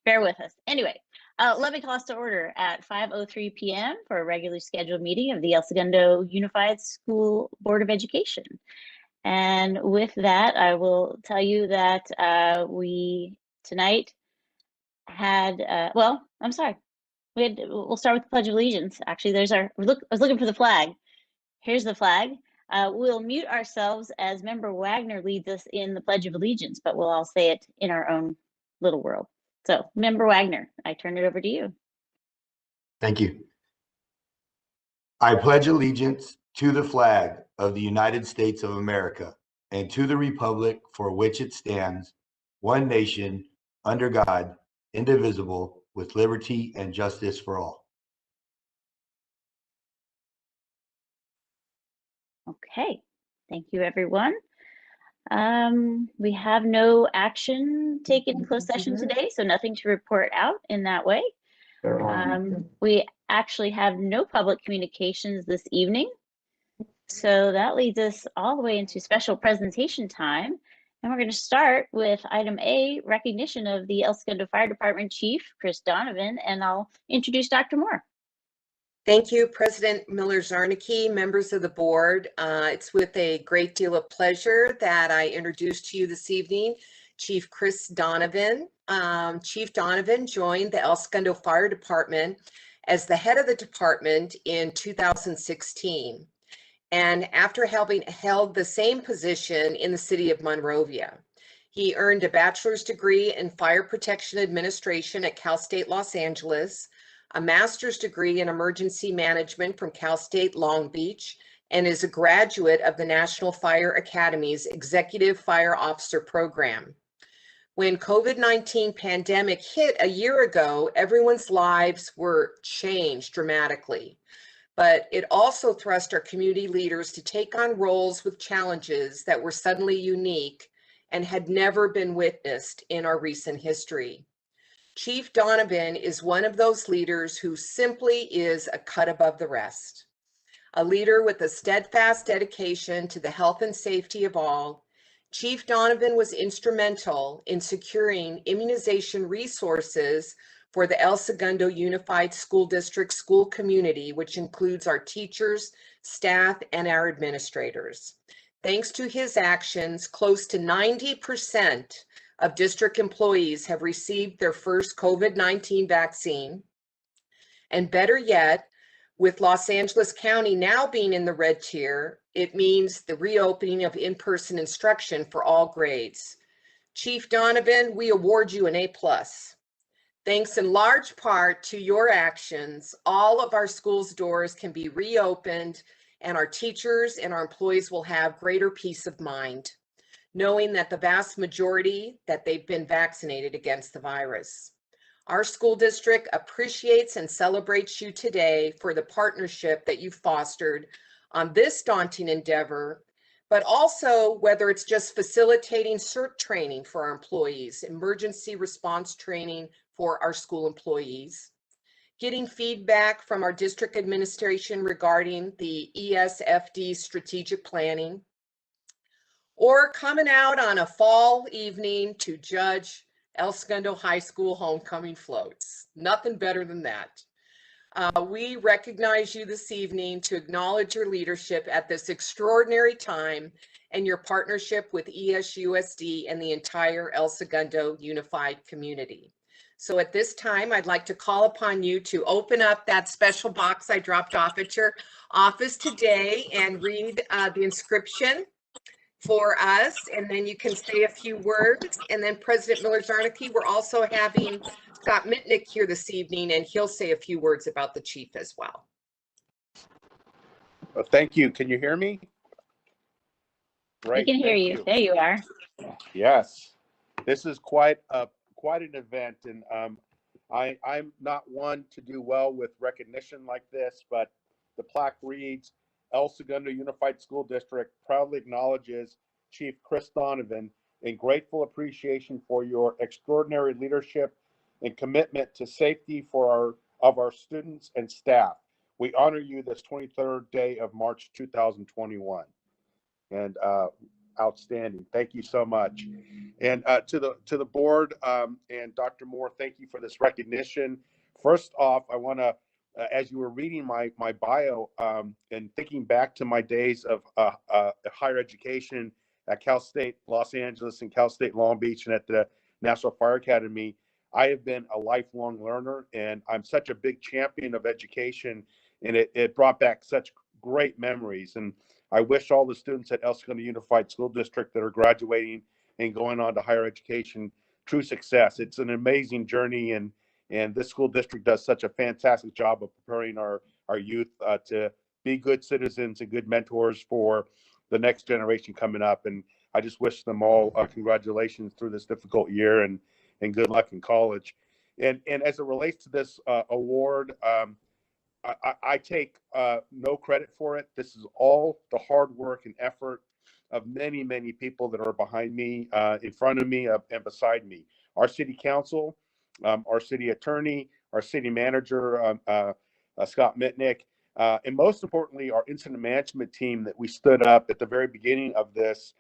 bear with us. Anyway, let me call us to order at 5:03 p.m. for a regularly scheduled meeting of the El Segundo Unified School Board of Education. And with that, I will tell you that we tonight had, well, I'm sorry. We'll start with the Pledge of Allegiance. Actually, there's I was looking for the flag. Here's the flag. We'll mute ourselves as Member Wagner leads us in the Pledge of Allegiance, but we'll all say it in our own little world. So, Member Wagner, I turn it over to you. Thank you. I pledge allegiance to the flag of the United States of America and to the republic for which it stands, one nation, under God, indivisible, with liberty and justice for all. Okay, thank you, everyone. We have no action taken in closed session today, so nothing to report out in that way. We actually have no public communications this evening. So that leads us all the way into special presentation time. And we're going to start with item A, recognition of the El Segundo Fire Department Chief, Chris Donovan, and I'll introduce Dr. Moore. Thank you, President Miller-Zarnicki, members of the board. It's with a great deal of pleasure that I introduce to you this evening Chief Chris Donovan. Chief Donovan joined the El Segundo Fire Department as the head of the department in 2016. And after having held the same position in the city of Monrovia, he earned a bachelor's degree in fire protection administration at Cal State Los Angeles, a master's degree in emergency management from Cal State Long Beach, and is a graduate of the National Fire Academy's Executive Fire Officer Program. When COVID-19 pandemic hit a year ago, everyone's lives were changed dramatically. But it also thrust our community leaders to take on roles with challenges that were suddenly unique and had never been witnessed in our recent history. Chief Donovan is one of those leaders who simply is a cut above the rest. A leader with a steadfast dedication to the health and safety of all, Chief Donovan was instrumental in securing immunization resources for the El Segundo Unified School District school community, which includes our teachers, staff, and our administrators. Thanks to his actions, close to 90% of district employees have received their first COVID-19 vaccine. And better yet, with Los Angeles County now being in the red tier, it means the reopening of in-person instruction for all grades. Chief Donovan, we award you an A+. Thanks in large part to your actions, all of our schools' doors can be reopened and our teachers and our employees will have greater peace of mind, knowing that the vast majority that they've been vaccinated against the virus. Our school district appreciates and celebrates you today for the partnership that you fostered on this daunting endeavor, but also whether it's just facilitating CERT training for our employees, emergency response training for our school employees, getting feedback from our district administration regarding the ESUSD strategic planning, or coming out on a fall evening to judge El Segundo High School homecoming floats. Nothing better than that. We recognize you this evening to acknowledge your leadership at this extraordinary time and your partnership with ESUSD and the entire El Segundo Unified community. So at this time, I'd like to call upon you to open up that special box I dropped off at your office today and read the inscription for us, and then you can say a few words. And then President Miller-Zarnicki, we're also having Scott Mitnick here this evening, and he'll say a few words about the chief as well. Well, thank you. Can you hear me? Right. We can hear you. There you are. Yes, this is quite an event, and I'm not one to do well with recognition like this, but the plaque reads, El Segundo Unified School District proudly acknowledges Chief Chris Donovan in grateful appreciation for your extraordinary leadership and commitment to safety of our students and staff. We honor you this 23rd day of March 2021. And outstanding. Thank you so much. And to the board and Dr. Moore, thank you for this recognition. First off, I want to, as you were reading my bio and thinking back to my days of higher education at Cal State Los Angeles and Cal State Long Beach and at the National Fire Academy, I have been a lifelong learner, and I'm such a big champion of education, and it brought back such great memories. And I wish all the students at El Segundo Unified School District that are graduating and going on to higher education true success. It's an amazing journey, and this school district does such a fantastic job of preparing our youth to be good citizens and good mentors for the next generation coming up. And I just wish them all congratulations through this difficult year, and good luck in college. And as it relates to this award, I take no credit for it. This is all the hard work and effort of many, many people that are behind me, in front of me, and beside me. Our city council, our city attorney, our city manager, Scott Mitnick, and most importantly, our incident management team that we stood up at the very beginning of this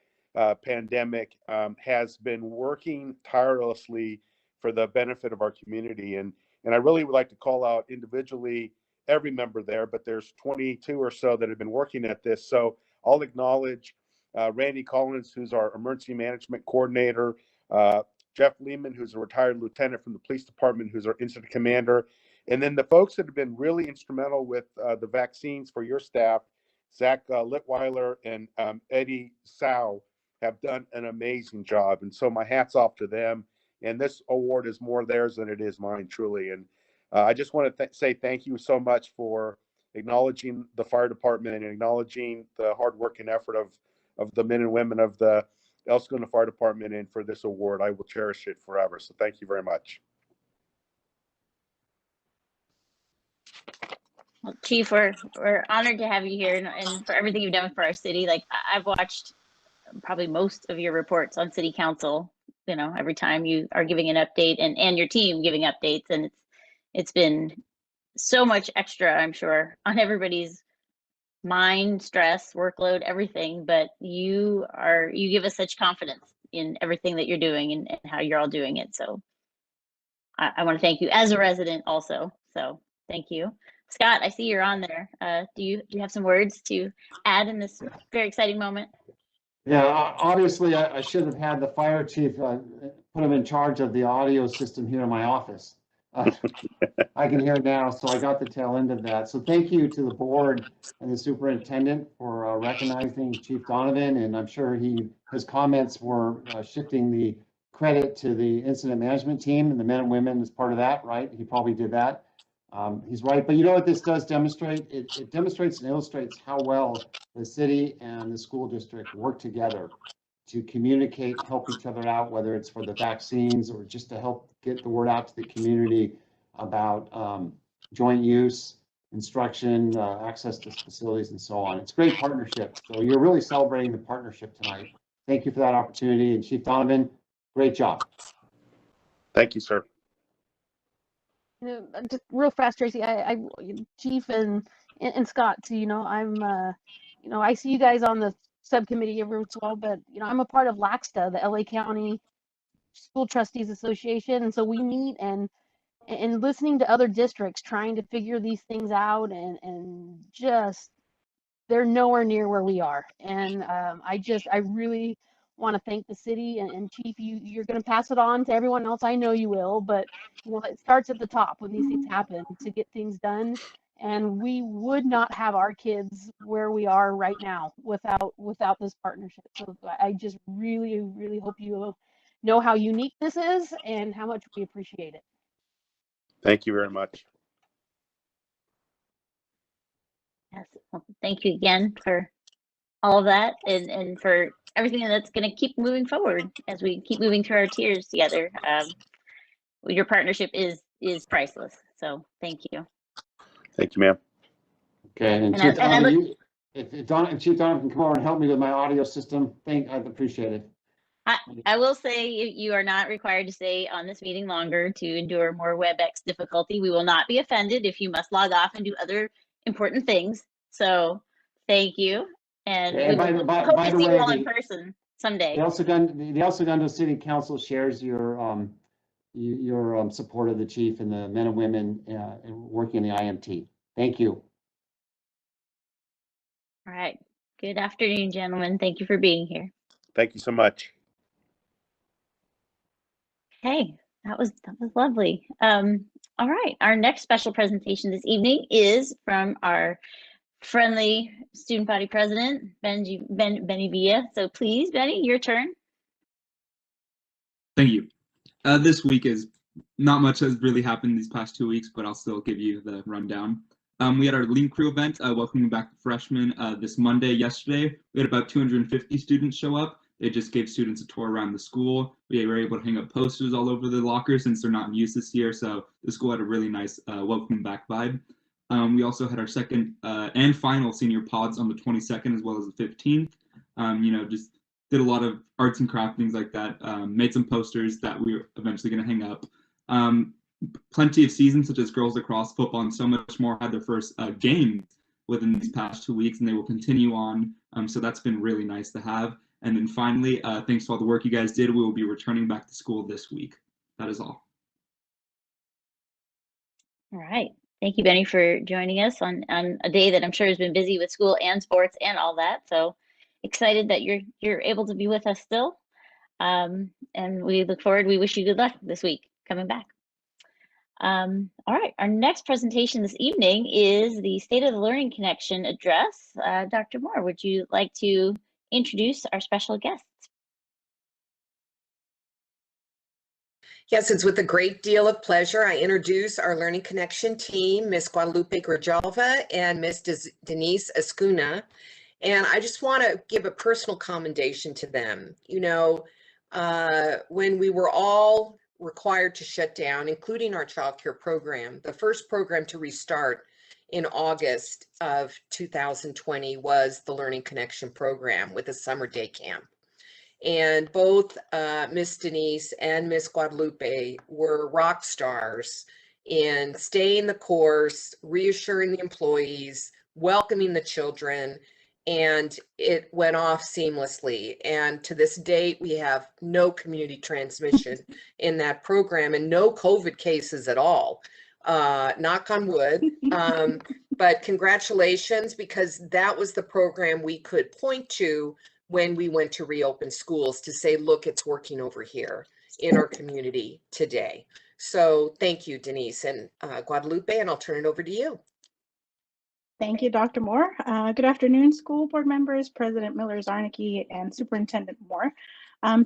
pandemic has been working tirelessly for the benefit of our community. And I really would like to call out individually every member there, but there's 22 or so that have been working at this. So I'll acknowledge Randy Collins, who's our emergency management coordinator, Jeff Lehman, who's a retired lieutenant from the police department, who's our incident commander, and then the folks that have been really instrumental with the vaccines for your staff, Zach Litweiler and Eddie Sau, have done an amazing job. And so my hat's off to them. And this award is more theirs than it is mine, truly. And I just want to say thank you so much for acknowledging the fire department and acknowledging the hard work and effort of the men and women of the El Segundo Fire Department. And for this award, I will cherish it forever. So thank you very much. Well, Chief, we're honored to have you here, and for everything you've done for our city. Like, I've watched probably most of your reports on city council, you know, every time you are giving an update, and your team giving updates, and it's been so much extra, I'm sure, on everybody's mind, stress, workload, everything. But you give us such confidence in everything that you're doing and how you're all doing it. So I want to thank you as a resident also. So thank you. Scott, I see you're on there. Do you have some words to add in this very exciting moment? Yeah, obviously I should have had the fire chief put him in charge of the audio system here in my office. I can hear now, so I got the tail end of that. So thank you to the board and the superintendent for recognizing Chief Donovan, and I'm sure his comments were shifting the credit to the incident management team and the men and women as part of that, right? He probably did that. He's right, but you know what this does demonstrate? It demonstrates and illustrates how well the city and the school district work together to communicate, help each other out, whether it's for the vaccines or just to help get the word out to the community about joint use, instruction, access to facilities, and so on. It's great partnership. So you're really celebrating the partnership tonight. Thank you for that opportunity. And Chief Donovan, great job. Thank you, sir. Just real fast, Tracy. Chief and Scott too. I see you guys on the subcommittee every once in a while, but I'm a part of LACSTA, the LA County School Trustees Association, and so we meet and listening to other districts trying to figure these things out, and just they're nowhere near where we are. And I really want to thank the city and Chief. You're going to pass it on to everyone else. I know you will, but it starts at the top when these things happen to get things done. And we would not have our kids where we are right now without this partnership. So I just really, really hope you know how unique this is and how much we appreciate it. Thank you very much. Yes. Well, thank you again for all of that, and for everything that's going to keep moving forward as we keep moving through our tiers together. Your partnership is priceless. So thank you. Thank you, ma'am. Okay, and Chief Donovan, if Chief Donovan can come over and help me with my audio system, I'd appreciate it. I will say you are not required to stay on this meeting longer to endure more WebEx difficulty. We will not be offended if you must log off and do other important things. So thank you. And we hope to see you all in person someday. The El Segundo City Council shares your support of the chief and the men and women working in the IMT. Thank you. All right. Good afternoon, gentlemen. Thank you for being here. Thank you so much. Hey, that was lovely. All right. Our next special presentation this evening is from our friendly student body president, Benny Villa. So please, Benny, your turn. Thank you. This week is not much has really happened these past 2 weeks, but I'll still give you the rundown. We had our Lean Crew event, welcoming back the freshmen this Monday. Yesterday, we had about 250 students show up. They just gave students a tour around the school. We were able to hang up posters all over the lockers since they're not in use this year, so the school had a really nice welcoming back vibe. We also had our second and final senior pods on the 22nd as well as the 15th. Just did a lot of arts and craft things like that, made some posters that we were eventually going to hang up. Plenty of seasons such as girls lacrosse, football, and so much more had their first games within these past 2 weeks, and they will continue on. So that's been really nice to have. And then finally, thanks to all the work you guys did, we will be returning back to school this week. That is all. All right. Thank you, Benny, for joining us on a day that I'm sure has been busy with school and sports and all that. So excited that you're able to be with us still. And we look forward. We wish you good luck this week coming back. All right. Our next presentation this evening is the State of the Learning Connection address. Dr. Moore, would you like to introduce our special guests? Yes, it's with a great deal of pleasure I introduce our Learning Connection team, Ms. Guadalupe Grijalva and Ms. Denise Escuna. And I just want to give a personal commendation to them. You know, when we were all required to shut down, including our child care program, the first program to restart in August of 2020 was the Learning Connection program with a summer day camp. And both Miss Denise and Miss Guadalupe were rock stars in staying the course, reassuring the employees, welcoming the children, and it went off seamlessly. And to this date, we have no community transmission in that program and no COVID cases at all. Knock on wood. But congratulations, because that was the program we could point to when we went to reopen schools to say, look, it's working over here in our community today. So thank you, Denise and Guadalupe, and I'll turn it over to you. Thank you, Dr. Moore. Good afternoon, school board members, President Miller-Zarnicki, and Superintendent Moore.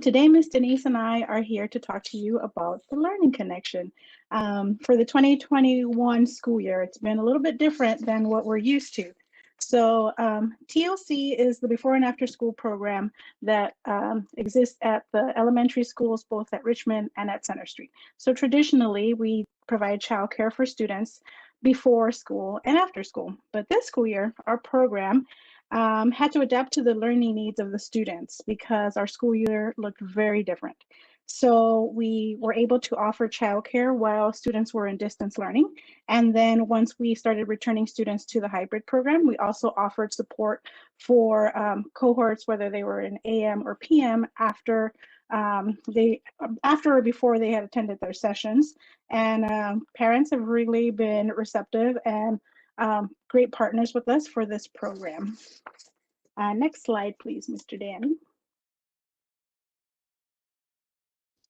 Today, Ms. Denise and I are here to talk to you about the Learning Connection. For the 2021 school year, it's been a little bit different than what we're used to. So TLC is the before and after school program that exists at the elementary schools, both at Richmond and at Center Street. So traditionally, we provide childcare for students before school and after school. But this school year, our program had to adapt to the learning needs of the students because our school year looked very different. So we were able to offer childcare while students were in distance learning. And then once we started returning students to the hybrid program, we also offered support for cohorts, whether they were in AM or PM after or before they had attended their sessions. And parents have really been receptive and great partners with us for this program. Next slide, please, Mr. Danny.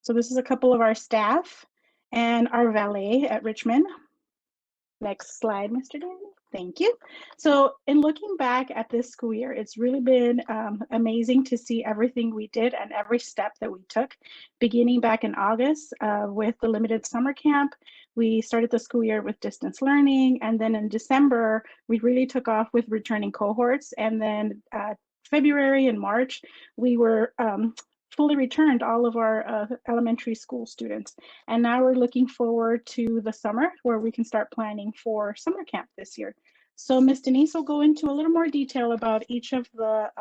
So this is a couple of our staff and our valet at Richmond. Next slide, Mr. Danny. Thank you. So in looking back at this school year, it's really been amazing to see everything we did and every step that we took. Beginning back in August with the limited summer camp, we started the school year with distance learning. And then in December, we really took off with returning cohorts. And then February and March, we were fully returned all of our elementary school students. And now we're looking forward to the summer where we can start planning for summer camp this year. So Ms. Denise will go into a little more detail about each of the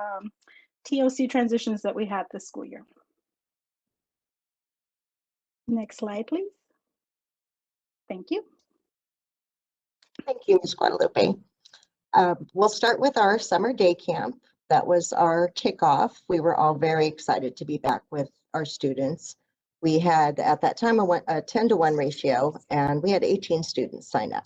TOC transitions that we had this school year. Next slide, please. Thank you. Thank you, Ms. Guadalupe. We'll start with our summer day camp that was our kickoff. We were all very excited to be back with our students. We had at that time a 10-to-1 ratio, and we had 18 students sign up.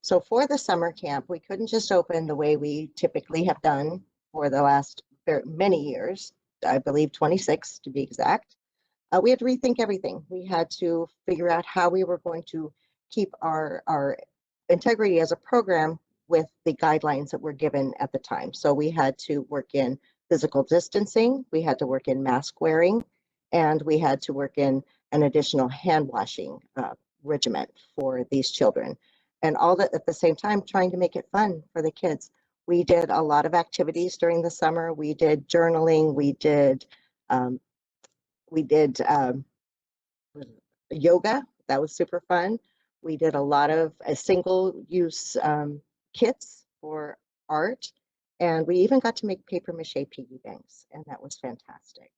So for the summer camp, we couldn't just open the way we typically have done for the last many years, I believe 26 to be exact. We had to rethink everything. We had to figure out how we were going to keep our integrity as a program with the guidelines that were given at the time. So we had to work in physical distancing, we had to work in mask wearing, and we had to work in an additional hand washing regimen for these children. And all that at the same time, trying to make it fun for the kids. We did a lot of activities during the summer. We did journaling, we did yoga. That was super fun. We did a lot of single-use kits for art, and we even got to make paper mache piggy banks, and that was fantastic.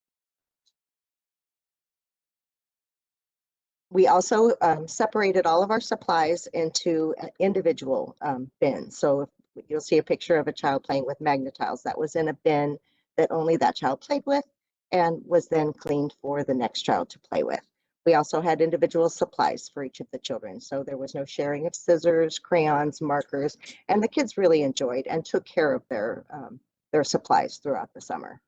We also separated all of our supplies into individual bins. So you'll see a picture of a child playing with Magna-Tiles. That was in a bin that only that child played with and was then cleaned for the next child to play with. We also had individual supplies for each of the children. So there was no sharing of scissors, crayons, markers, and the kids really enjoyed and took care of their supplies throughout the summer.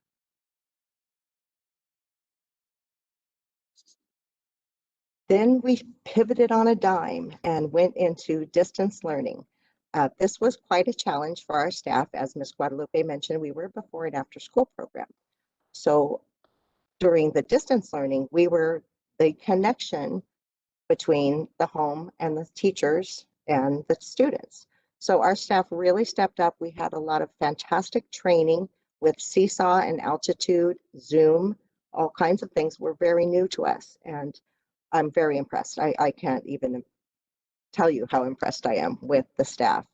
Then we pivoted on a dime and went into distance learning. This was quite a challenge for our staff. As Ms. Guadalupe mentioned, we were before and after school program. So during the distance learning, we were the connection between the home and the teachers and the students. So our staff really stepped up. We had a lot of fantastic training with Seesaw and Altitude, Zoom, all kinds of things were very new to us. And I'm very impressed. I can't even tell you how impressed I am with the staff.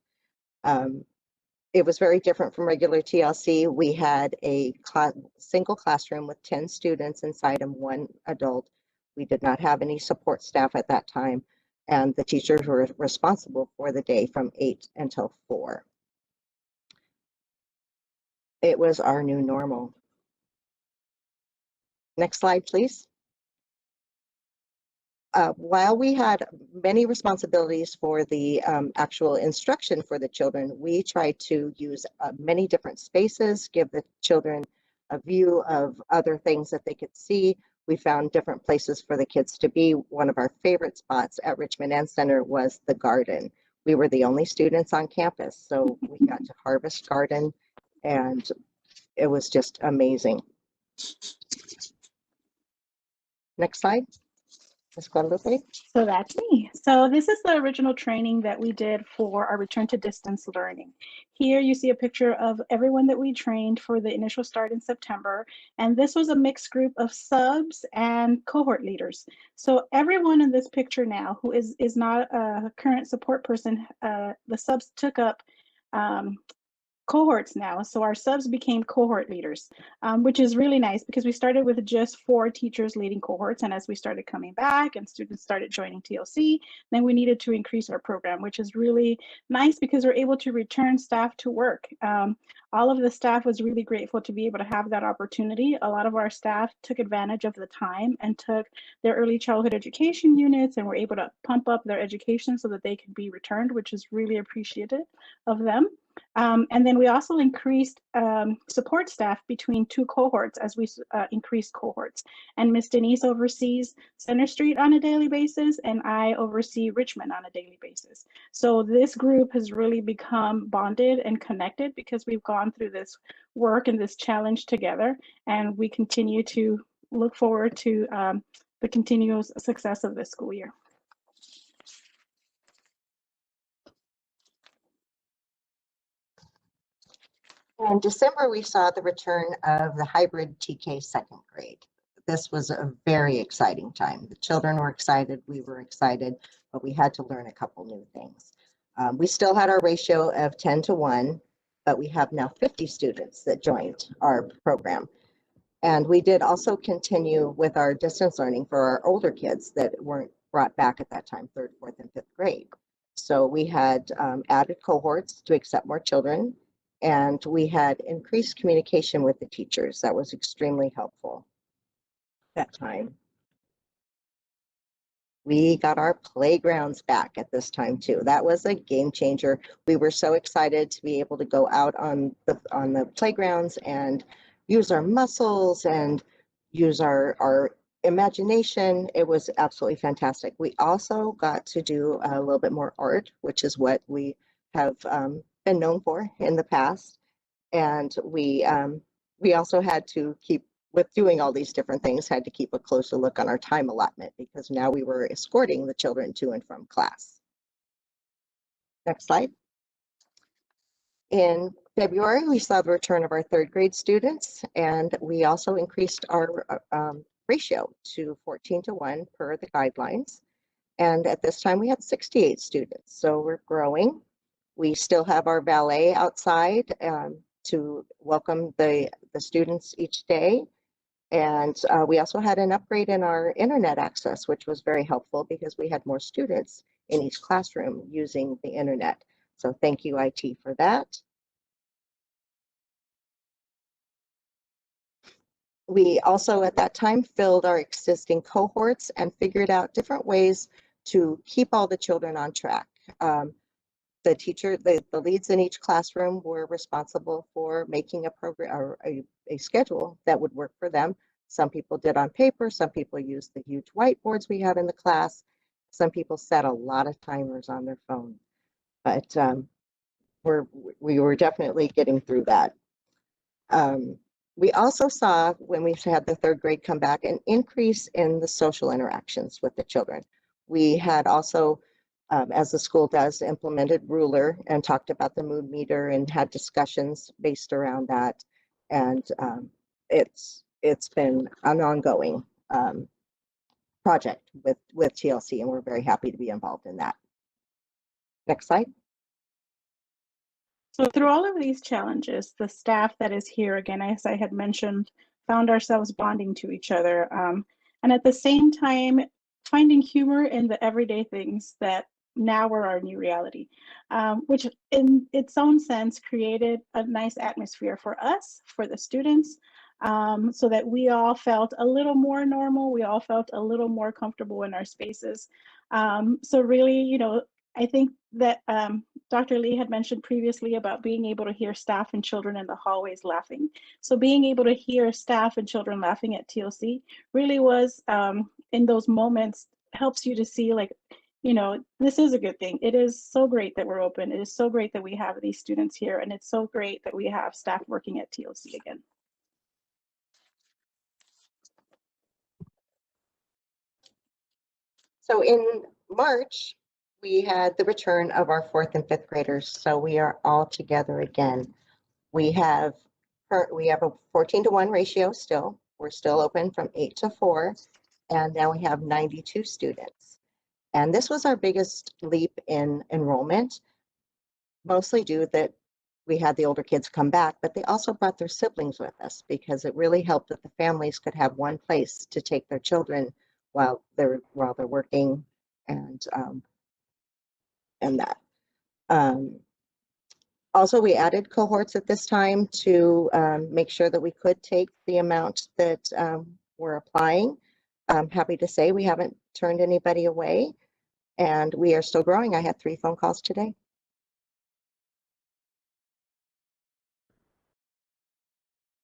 It was very different from regular TLC. We had a single classroom with 10 students inside and 1 adult. We did not have any support staff at that time, and the teachers were responsible for the day from 8 until 4. It was our new normal. Next slide, please. While we had many responsibilities for the actual instruction for the children, we tried to use many different spaces, give the children a view of other things that they could see. We found different places for the kids to be. One of our favorite spots at Richmond End Center was the garden. We were the only students on campus, so we got to harvest garden, and it was just amazing. Next slide. Ms. Guadalupe. So that's me. So this is the original training that we did for our return to distance learning. Here you see a picture of everyone that we trained for the initial start in September. And this was a mixed group of subs and cohort leaders. So everyone in this picture now who is not a current support person, the subs took up cohorts now. So our subs became cohort leaders, which is really nice because we started with just 4 teachers leading cohorts. And as we started coming back and students started joining TLC, then we needed to increase our program, which is really nice because we're able to return staff to work. All of the staff was really grateful to be able to have that opportunity. A lot of our staff took advantage of the time and took their early childhood education units and were able to pump up their education so that they could be returned, which is really appreciative of them. And then we also increased support staff between 2 cohorts as we increased cohorts. And Ms. Denise oversees Center Street on a daily basis, and I oversee Richmond on a daily basis. So this group has really become bonded and connected because we've gone through this work and this challenge together, and we continue to look forward to the continuous success of this school year. In December, we saw the return of the hybrid TK second grade. This was a very exciting time. The children were excited, we were excited, but we had to learn a couple new things. We still had our ratio of 10-to-1, but we have now 50 students that joined our program. And we did also continue with our distance learning for our older kids that weren't brought back at that time, 3rd, 4th, and 5th grade. So we had added cohorts to accept more children. And we had increased communication with the teachers. That was extremely helpful that time. We got our playgrounds back at this time too. That was a game changer. We were so excited to be able to go out on the playgrounds and use our muscles and use our imagination. It was absolutely fantastic. We also got to do a little bit more art, which is what we have been known for in the past. And we also had to keep, with doing all these different things, had to keep a closer look on our time allotment because now we were escorting the children to and from class. Next slide. In February, we saw the return of our third grade students, and we also increased our ratio to 14:1 per the guidelines. And at this time, we had 68 students, so we're growing. We still have our valet outside to welcome the students each day. And we also had an upgrade in our internet access, which was very helpful because we had more students in each classroom using the internet. So thank you, IT, for that. We also at that time filled our existing cohorts and figured out different ways to keep all the children on track. The teacher, the leads in each classroom were responsible for making a program or a schedule that would work for them. Some people did on paper, some people used the huge whiteboards we have in the class. Some people set a lot of timers on their phone, but we were definitely getting through that. We also saw, when we had the third grade come back, an increase in the social interactions with the children. We had also, as the school does, implemented ruler and talked about the mood meter and had discussions based around that. And it's been an ongoing project with TLC, and we're very happy to be involved in that. Next slide. So through all of these challenges, the staff that is here, again, as I had mentioned, found ourselves bonding to each other. And at the same time, finding humor in the everyday things that now are our new reality, which in its own sense created a nice atmosphere for us, for the students, so that we all felt a little more normal. We all felt a little more comfortable in our spaces. So really, you know, I think that Dr. Lee had mentioned previously about being able to hear staff and children in the hallways laughing. So being able to hear staff and children laughing at TLC really was, in those moments, helps you to see, like, you know, this is a good thing. It is so great that we're open. It is so great that we have these students here, and it's so great that we have staff working at TLC again. So in March, we had the return of our 4th and 5th graders. So we are all together again. We have a 14:1 ratio still. We're still open from 8 to 4. And now we have 92 students. And this was our biggest leap in enrollment, mostly due that we had the older kids come back, but they also brought their siblings with us because it really helped that the families could have one place to take their children while they're working and that. Also, we added cohorts at this time to make sure that we could take the amount that we're applying. I'm happy to say we haven't turned anybody away, and we are still growing. I had 3 phone calls today.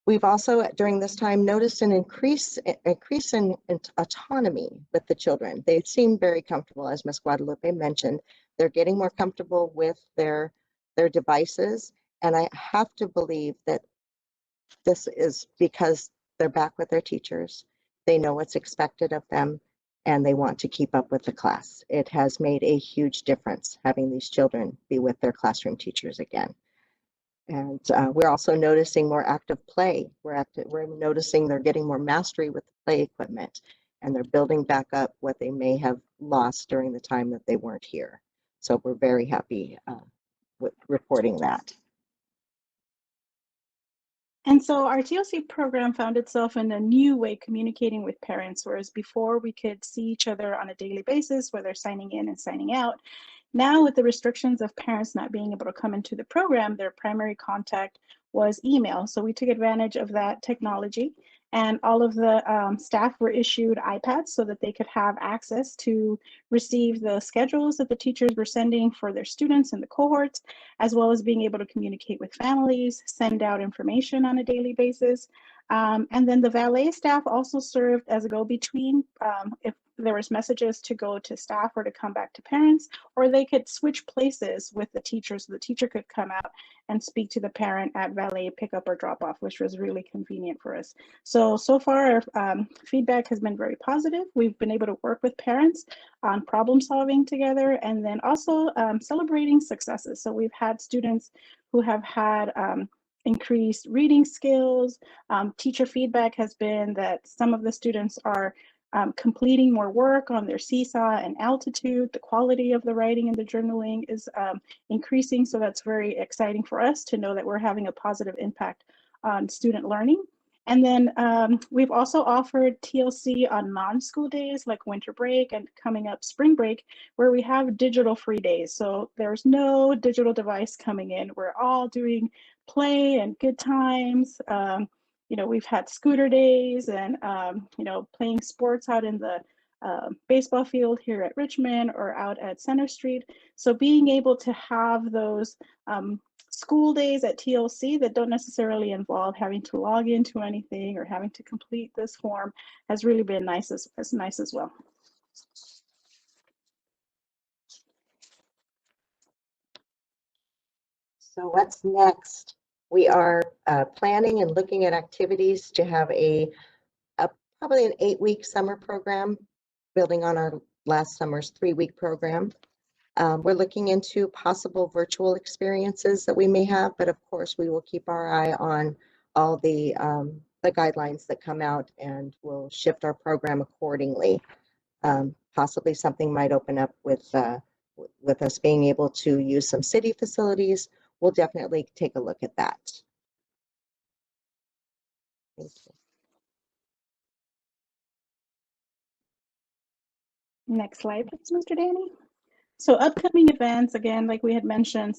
We've also, during this time, noticed an increase in autonomy with the children. They seem very comfortable, as Ms. Guadalupe mentioned. They're getting more comfortable with their devices, and I have to believe that this is because they're back with their teachers. They know what's expected of them, and they want to keep up with the class. It has made a huge difference having these children be with their classroom teachers again. And we're also noticing more active play. We're noticing they're getting more mastery with the play equipment, and they're building back up what they may have lost during the time that they weren't here. So we're very happy with reporting that. And so our TLC program found itself in a new way communicating with parents, whereas before we could see each other on a daily basis, whether signing in and signing out. Now, with the restrictions of parents not being able to come into the program, their primary contact was email. So we took advantage of that technology, and all of the staff were issued iPads so that they could have access to receive the schedules that the teachers were sending for their students in the cohorts, as well as being able to communicate with families, send out information on a daily basis. And then the valet staff also served as a go-between if there was messages to go to staff or to come back to parents, or they could switch places with the teacher, so the teacher could come out and speak to the parent at valet pickup or drop off, which was really convenient for us. So far, our feedback has been very positive. We've been able to work with parents on problem solving together, and then also celebrating successes. So we've had students who have had increased reading skills. Teacher feedback has been that some of the students are completing more work on their seesaw and altitude. The quality of the writing and the journaling is increasing. So that's very exciting for us to know that we're having a positive impact on student learning. And then we've also offered TLC on non-school days like winter break and coming up spring break, where we have digital free days. So there's no digital device coming in. We're all doing play and good times. You know, we've had scooter days and, you know, playing sports out in the baseball field here at Richmond or out at Center Street. So being able to have those school days at TLC that don't necessarily involve having to log into anything or having to complete this form has really been nice as well. So what's next? We are planning and looking at activities to have a probably an 8-week summer program, building on our last summer's 3-week program. We're looking into possible virtual experiences that we may have, but of course we will keep our eye on all the guidelines that come out, and we'll shift our program accordingly. Possibly something might open up with us being able to use some city facilities. We'll definitely take a look at that. Thank you. Next slide, please, Mr. Danny. So upcoming events, again, like we had mentioned,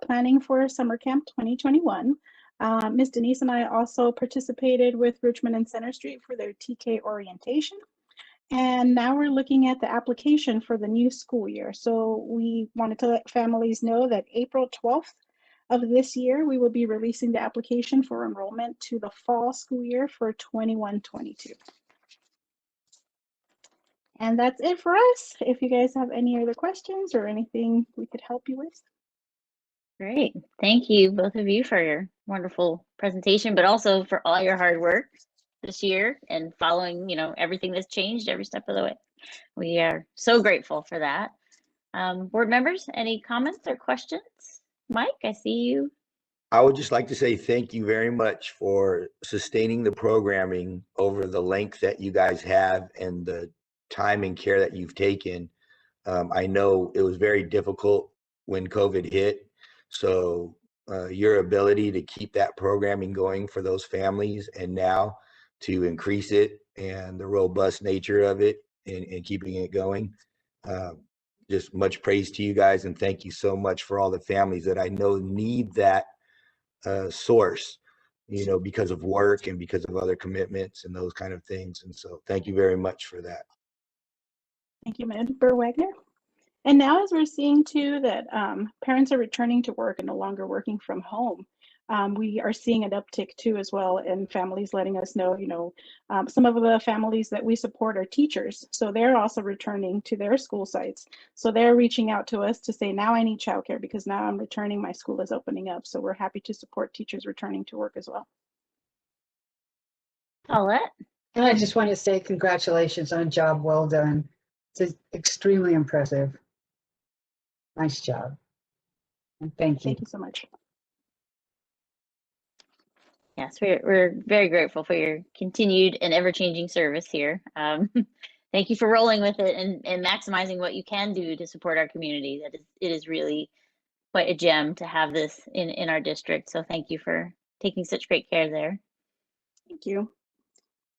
planning for Summer Camp 2021. Ms. Denise and I also participated with Richmond and Center Street for their TK orientation. And now we're looking at the application for the new school year. So we wanted to let families know that April 12th of this year, we will be releasing the application for enrollment to the fall school year for 21-22. And that's it for us. If you guys have any other questions or anything we could help you with. Great. Thank you, both of you, for your wonderful presentation, but also for all your hard work this year and following, you know, everything that's changed every step of the way. We are so grateful for that. Board members, any comments or questions? Mike, I see you. I would just like to say thank you very much for sustaining the programming over the length that you guys have and the time and care that you've taken. I know it was very difficult when COVID hit. So your ability to keep that programming going for those families and now to increase it and the robust nature of it and keeping it going. Just much praise to you guys, and thank you so much for all the families that I know need that source, you know, because of work and because of other commitments and those kind of things. And so thank you very much for that. Thank you, Member Wagner. And now as we're seeing too that parents are returning to work and no longer working from home, we are seeing an uptick too as well in families letting us know, you know, some of the families that we support are teachers. So they're also returning to their school sites. So they're reaching out to us to say, now I need childcare because now I'm returning, my school is opening up. So we're happy to support teachers returning to work as well. Paulette? And I just want to say congratulations on a job well done. It's extremely impressive. Nice job. And thank you. Thank you so much. Yes, we're very grateful for your continued and ever-changing service here. Thank you for rolling with it and maximizing what you can do to support our community. It is really quite a gem to have this in our district. So thank you for taking such great care there. Thank you.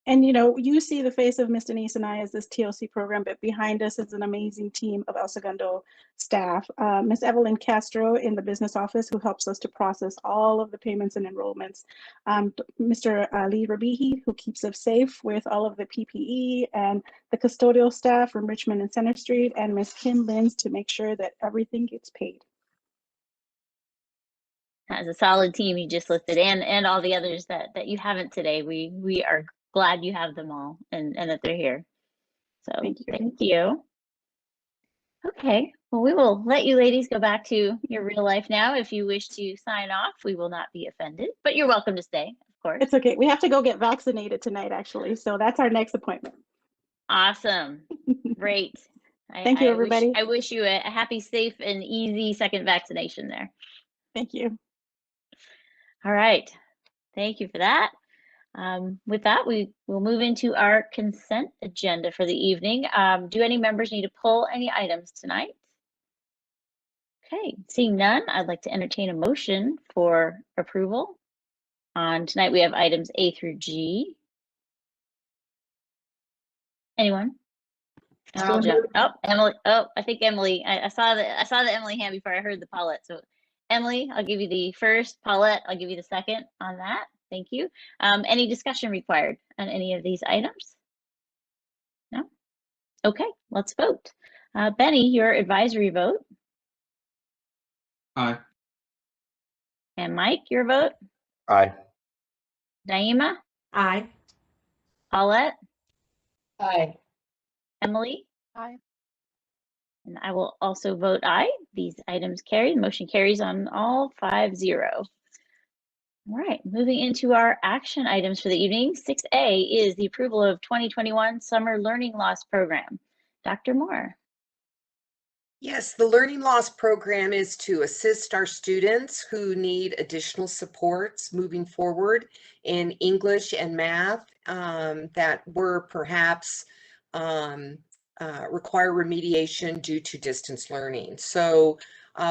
And you know, you see the face of Ms. Denise and I as this TLC program, but behind us is an amazing team of El Segundo staff. Ms. Evelyn Castro in the business office, who helps us to process all of the payments and enrollments. Mr. Lee Rabihi, who keeps us safe with all of the PPE, and the custodial staff from Richmond and Center Street, and Ms. Kim Lins to make sure that everything gets paid. As a solid team you just listed, and all the others that you haven't today. We are glad you have them all and that they're here. So Thank you. Thank you. Okay, well, we will let you ladies go back to your real life now. If you wish to sign off, we will not be offended, but you're welcome to stay, of course. It's okay. We have to go get vaccinated tonight, actually. So that's our next appointment. Awesome. Great. Thank you, everybody. I wish you a happy, safe, and easy second vaccination there. Thank you. All right. Thank you for that. With that, we will move into our consent agenda for the evening. Do any members need to pull any items tonight? Okay, seeing none, I'd like to entertain a motion for approval. Tonight we have items A through G. Anyone? Oh, Emily. Oh, I think Emily. I saw the Emily hand before I heard the Paulette. So, Emily, I'll give you the first. Paulette, I'll give you the second on that. Thank you. Any discussion required on any of these items? No? Okay, let's vote. Benny, your advisory vote. Aye. And Mike, your vote. Aye. Naima? Aye. Paulette? Aye. Emily? Aye. And I will also vote aye. These items carry. The motion carries on all 5-0. All right, moving into our action items for the evening. 6A is the approval of 2021 Summer Learning Loss Program. Dr. Moore. Yes, the Learning Loss Program is to assist our students who need additional supports moving forward in English and math that were perhaps require remediation due to distance learning. So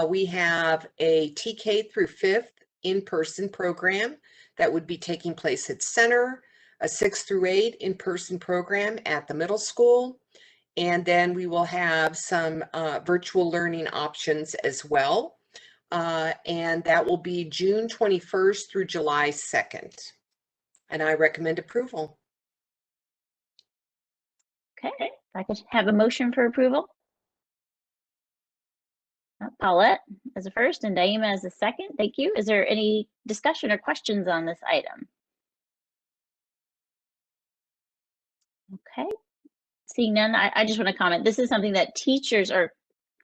we have a TK through 5th in-person program that would be taking place at Center, a 6th through 8 in-person program at the middle school, and then we will have some virtual learning options as well. And that will be June 21st through July 2nd. And I recommend approval. Okay, if I could have a motion for approval. Paulette as a first and Naima as a second. Thank you. Is there any discussion or questions on this item? Okay, seeing none, I just want to comment. This is something that teachers, or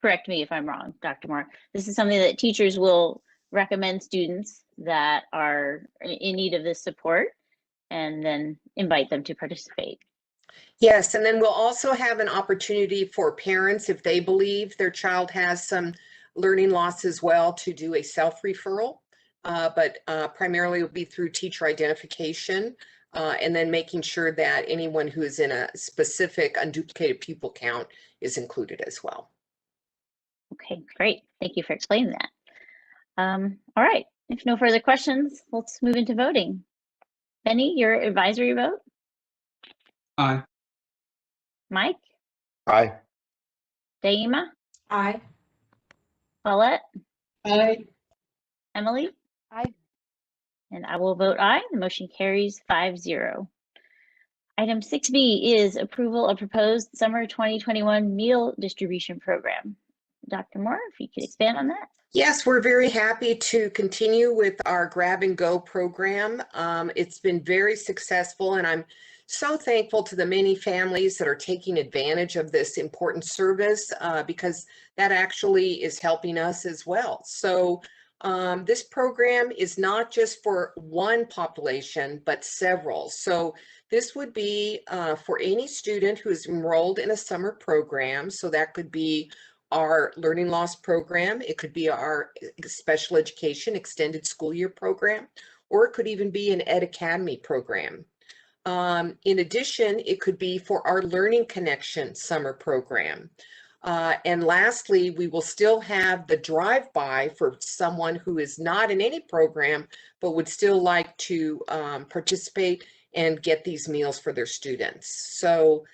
correct me if I'm wrong, Dr. Moore, this is something that teachers will recommend students that are in need of this support and then invite them to participate. Yes, and then we'll also have an opportunity for parents, if they believe their child has some learning loss as well, to do a self-referral, but primarily it will be through teacher identification, and then making sure that anyone who is in a specific unduplicated pupil count is included as well. Okay, great. Thank you for explaining that. All right, if no further questions, let's move into voting. Benny, your advisory vote? Aye. Mike? Aye. Naima? Aye. Paulette? Aye. Emily? Aye. And I will vote aye. The motion carries 5-0. Item 6B is approval of proposed summer 2021 meal distribution program. Dr. Moore, if you could expand on that. Yes, we're very happy to continue with our Grab and Go program. It's been very successful, and I'm so thankful to the many families that are taking advantage of this important service because that actually is helping us as well. So this program is not just for one population, but several. So this would be for any student who is enrolled in a summer program. So that could be our learning loss program, it could be our special education extended school year program, or it could even be an Ed Academy program. In addition, it could be for our Learning Connection summer program. And lastly, we will still have the drive-by for someone who is not in any program, but would still like to participate and get these meals for their students. So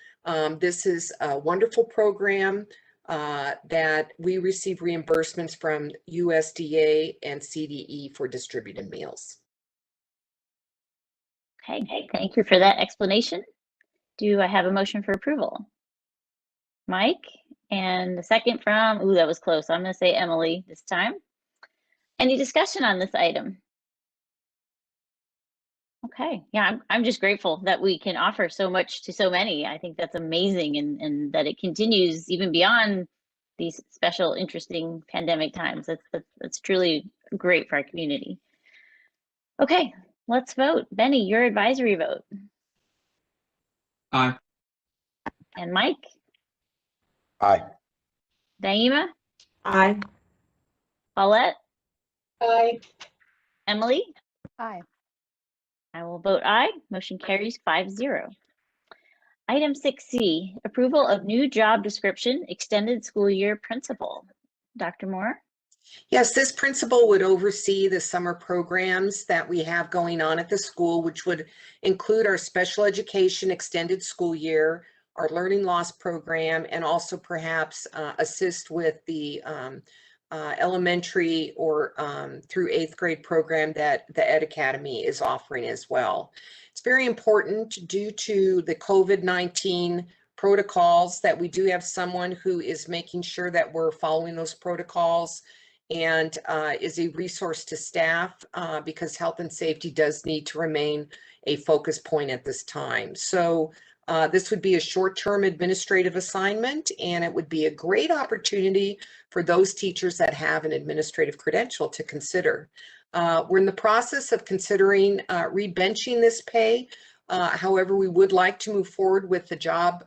this is a wonderful program that we receive reimbursements from USDA and CDE for distributed meals. Okay, thank you for that explanation. Do I have a motion for approval? Mike, and the second from, ooh, that was close. I'm going to say Emily this time. Any discussion on this item? Okay, yeah, I'm just grateful that we can offer so much to so many. I think that's amazing, and that it continues even beyond these special, interesting pandemic times. That's truly great for our community. Okay, let's vote. Benny, your advisory vote. Aye. And Mike? Aye. Naima? Aye. Paulette? Aye. Emily? Aye. I will vote aye. Motion carries 5-0. Item 6C, approval of new job description, extended school year principal. Dr. Moore? Yes, this principal would oversee the summer programs that we have going on at the school, which would include our special education extended school year, our learning loss program, and also perhaps assist with the elementary or through 8th grade program that the Ed Academy is offering as well. It's very important due to the COVID-19 protocols that we do have someone who is making sure that we're following those protocols and is a resource to staff because health and safety does need to remain a focus point at this time. So this would be a short-term administrative assignment, and it would be a great opportunity for those teachers that have an administrative credential to consider. We're in the process of considering rebenching this pay. However, we would like to move forward with the job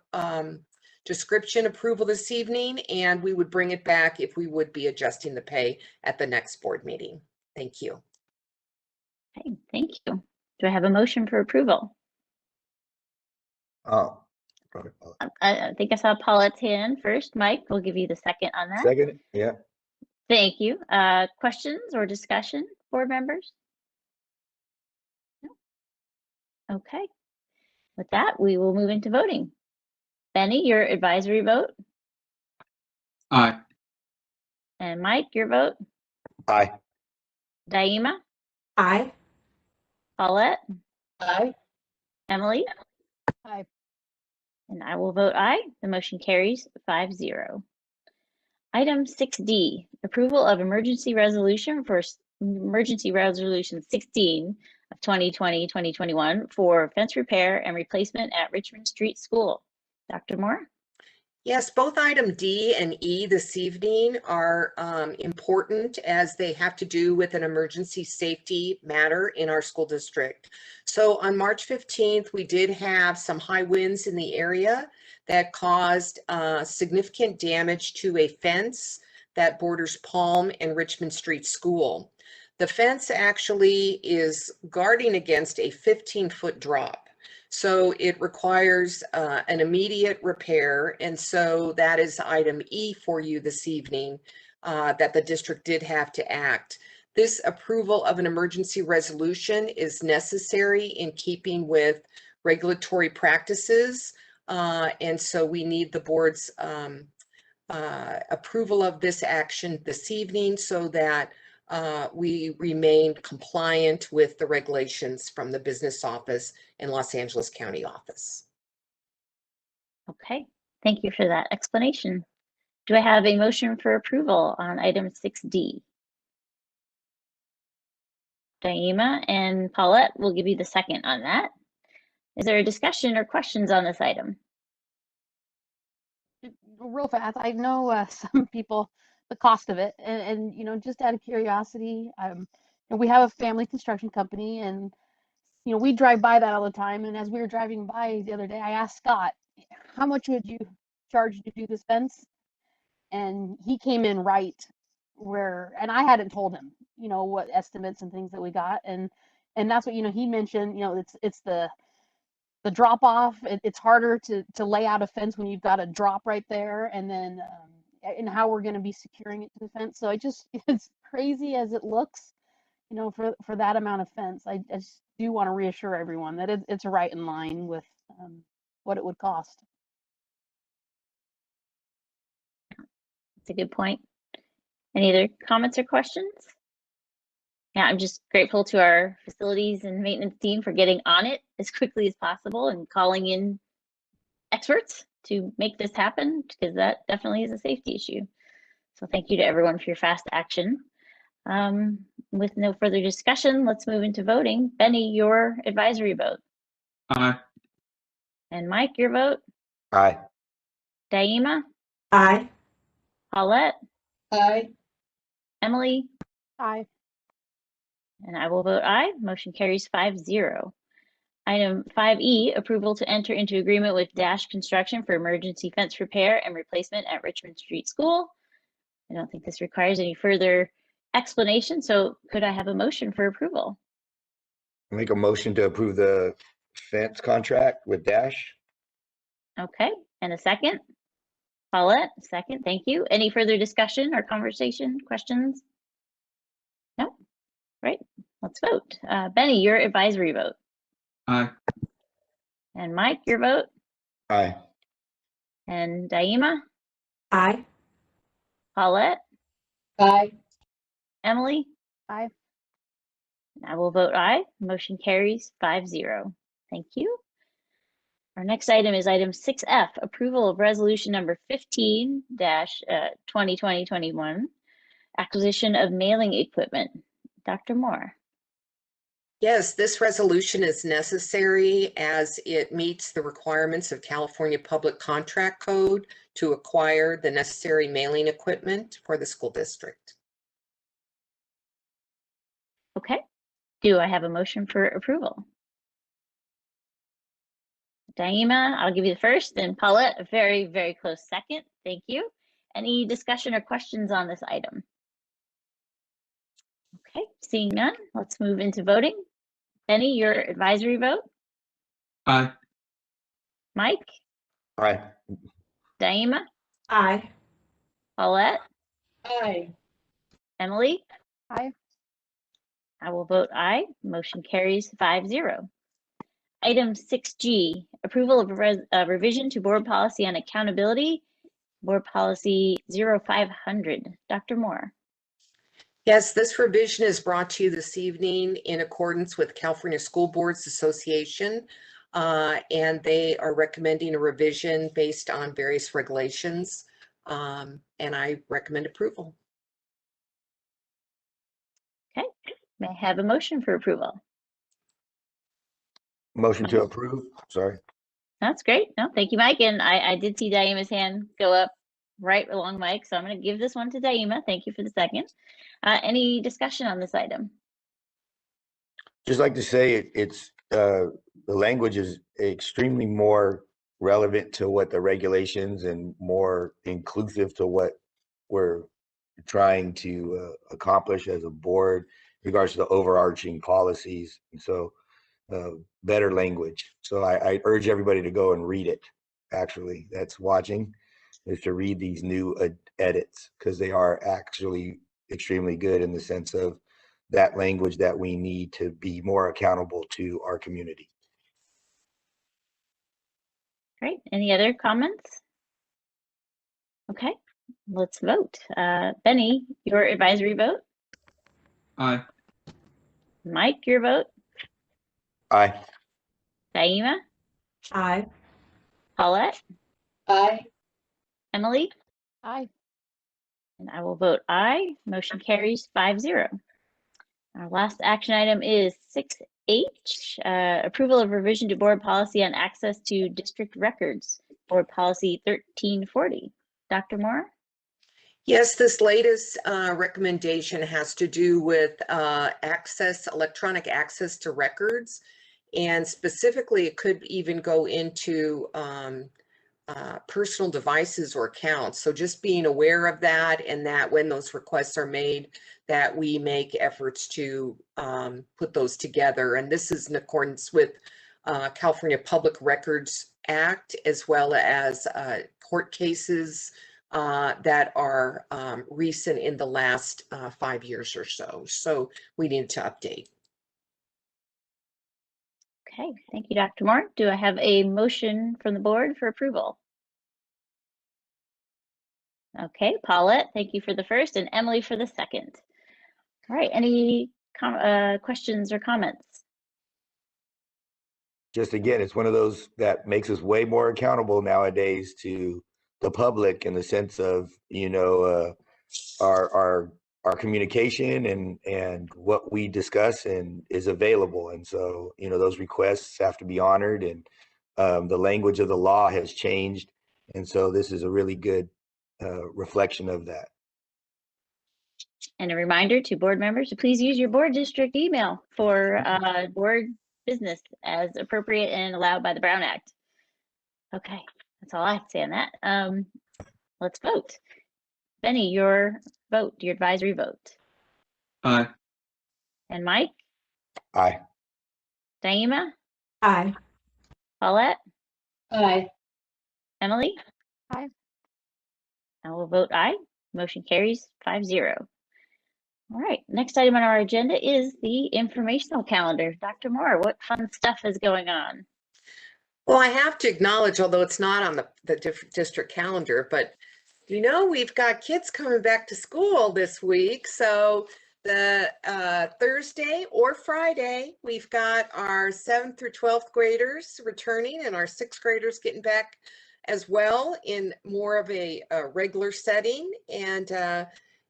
description approval this evening, and we would bring it back if we would be adjusting the pay at the next board meeting. Thank you. Okay, thank you. Do I have a motion for approval? Oh. I think I saw Paulette's hand first. Mike, we'll give you the second on that. Second, yeah. Thank you. Questions or discussion, board members? No? Okay. With that, we will move into voting. Benny, your advisory vote. Aye. And Mike, your vote. Aye. Naima? Aye. Paulette? Aye. Emily? Aye. And I will vote aye. The motion carries 5-0. Item 6D, approval of emergency resolution for emergency resolution 16 of 2020-2021 for fence repair and replacement at Richmond Street School. Dr. Moore? Yes, both item D and E this evening are important as they have to do with an emergency safety matter in our school district. So on March 15th, we did have some high winds in the area that caused significant damage to a fence that borders Palm and Richmond Street School. The fence actually is guarding against a 15-foot drop. So it requires an immediate repair. And so that is item E for you this evening, that the district did have to act. This approval of an emergency resolution is necessary in keeping with regulatory practices. And so we need the board's approval of this action this evening so that we remain compliant with the regulations from the business office and Los Angeles County office. Okay, thank you for that explanation. Do I have a motion for approval on item 6D? Naima and Paulette will give you the second on that. Is there a discussion or questions on this item? Real fast, I know some people, the cost of it, and you know, just out of curiosity, we have a family construction company, and you know, we drive by that all the time. And as we were driving by the other day, I asked Scott, how much would you charge to do this fence? And he came in right where, and I hadn't told him, you know, what estimates and things that we got. And that's what, you know, he mentioned, you know, it's the drop off. It's harder to lay out a fence when you've got a drop right there. And then, and how we're going to be securing it to the fence. So it's crazy as it looks. you know, for that amount of fence, I just do want to reassure everyone that it's right in line with what it would cost. That's a good point. Any other comments or questions? Yeah, I'm just grateful to our facilities and maintenance team for getting on it as quickly as possible and calling in experts to make this happen, because that definitely is a safety issue. So thank you to everyone for your fast action. With no further discussion, let's move into voting. Benny, your advisory vote. Aye. And Mike, your vote. Aye. Daima, Aye. Paulette, Aye. Emily, Aye. and I will vote aye. Motion carries 5-0. Item 5E, approval to enter into agreement with Dash Construction for emergency fence repair and replacement at Richmond Street School. I don't think this requires any further explanation, so could I have a motion for approval? Make a motion to approve the fence contract with Dash. Okay, and a second? Paulette, second, thank you. Any further discussion or conversation, questions? No? Right, let's vote. Benny, your advisory vote. Aye. And Mike, your vote. Aye. And Daima, Aye. Paulette, Aye. Emily, Aye. and I will vote aye. Motion carries 5-0. Thank you. Our next item is item 6F, approval of resolution number 15-2020-21, acquisition of mailing equipment. Dr. Moore. Yes, this resolution is necessary as it meets the requirements of California Public Contract Code to acquire the necessary mailing equipment for the school district. Okay, do I have a motion for approval? Daima, I'll give you the first, and Paulette, a very, very close second. Thank you. Any discussion or questions on this item? Okay, seeing none, let's move into voting. Benny, your advisory vote. Aye. Mike, Aye. Daima, Aye. Paulette, Aye. Emily, Aye. I will vote aye. Motion carries 5-0. Item 6G, approval of revision to board policy on accountability, board policy 0500. Dr. Moore. Yes, this revision is brought to you this evening in accordance with California School Boards Association, and they are recommending a revision based on various regulations, and I recommend approval. Okay, may I have a motion for approval? Motion to approve. Sorry. That's great. No, thank you, Mike. And I did see Daima's hand go up right along Mike, so I'm going to give this one to Daima. Thank you for the second. Any discussion on this item? Just like to say it's the language is extremely more relevant to what the regulations and more inclusive to what we're trying to accomplish as a board in regards to the overarching policies. And so better language. So I urge everybody to go and read it. Actually, that's watching is to read these new edits, because they are actually extremely good in the sense of that language that we need to be more accountable to our community. Great. Any other comments? Okay, let's vote. Benny, your advisory vote. Aye. Mike, your vote. Aye. Daima, Aye. Paulette, Aye. Emily, Aye. and I will vote aye. Motion carries 5-0. Our last action item is 6H, approval of revision to board policy on access to district records, board policy 1340. Dr. Moore? Yes, this latest recommendation has to do with electronic access to records. And specifically, it could even go into personal devices or accounts. So just being aware of that, and that when those requests are made, that we make efforts to put those together. And this is in accordance with California Public Records Act, as well as court cases that are recent in the last 5 years or so. So we need to update. Okay, thank you, Dr. Moore. Do I have a motion from the board for approval? Okay, Paulette, thank you for the first, and Emily for the second. All right, any questions or comments? Just again, it's one of those that makes us way more accountable nowadays to the public in the sense of, you know, our communication and what we discuss and is available. And so, you know, those requests have to be honored, and the language of the law has changed. And so this is a really good reflection of that. And a reminder to board members to please use your board district email for board business as appropriate and allowed by the Brown Act. Okay, that's all I have to say on that. Let's vote. Benny, your vote, your advisory vote. Aye. And Mike? Aye. Daima? Aye. Paulette? Aye. Emily? Aye. I will vote aye. Motion carries 5-0. All right, next item on our agenda is the informational calendar. Dr. Moore, what fun stuff is going on? Well, I have to acknowledge, although it's not on the district calendar, but you know, we've got kids coming back to school this week. So the Thursday or Friday, we've got our 7th through 12th graders returning and our 6th graders getting back as well in more of a regular setting. And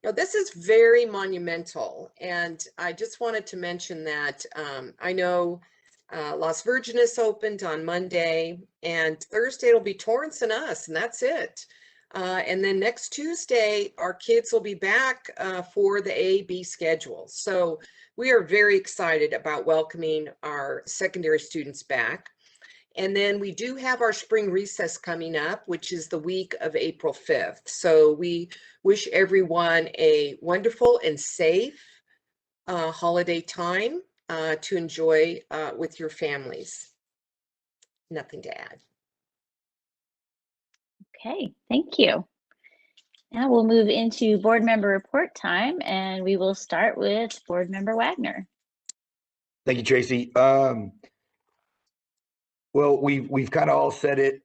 you know, this is very monumental. And I just wanted to mention that I know Las Virgenes opened on Monday, and Thursday it'll be Torrance and us, and that's it. And then next Tuesday, our kids will be back for the A-B schedule. So we are very excited about welcoming our secondary students back. And then we do have our spring recess coming up, which is the week of April 5th. So we wish everyone a wonderful and safe holiday time to enjoy with your families. Nothing to add. Okay, thank you. Now we'll move into board member report time, and we will start with board member Wagner. Thank you, Tracy. Well, we've kind of all said it.